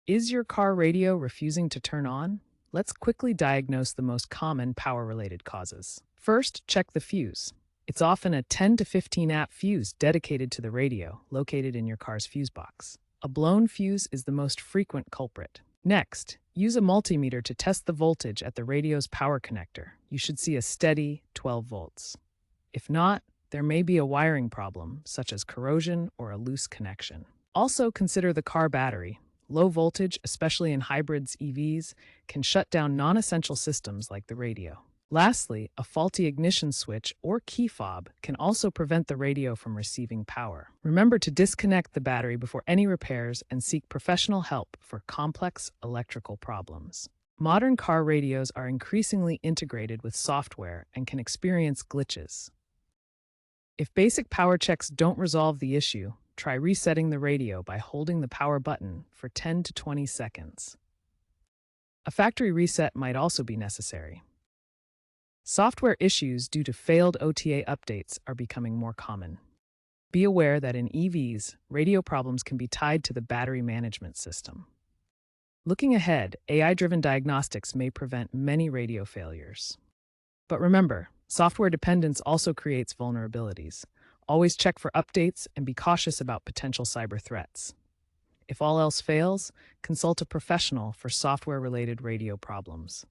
Is your car radio refusing to turn on? Let's quickly diagnose the most common power-related causes. First, check the fuse. It's often a 10 to 15 amp fuse dedicated to the radio, located in your car's fuse box. A blown fuse is the most frequent culprit. Next, use a multimeter to test the voltage at the radio's power connector. You should see a steady 12 volts. If not, there may be a wiring problem, such as corrosion or a loose connection. Also, consider the car battery. Low voltage, especially in hybrids EVs, can shut down non-essential systems like the radio. Lastly, a faulty ignition switch or key fob can also prevent the radio from receiving power. Remember to disconnect the battery before any repairs and seek professional help for complex electrical problems. Modern car radios are increasingly integrated with software and can experience glitches. If basic power checks don't resolve the issue, try resetting the radio by holding the power button for 10 to 20 seconds. A factory reset might also be necessary. Software issues due to failed OTA updates are becoming more common. Be aware that in EVs, radio problems can be tied to the battery management system. Looking ahead, AI-driven diagnostics may prevent many radio failures. But remember, software dependence also creates vulnerabilities. Always check for updates and be cautious about potential cyber threats. If all else fails, consult a professional for software-related radio problems.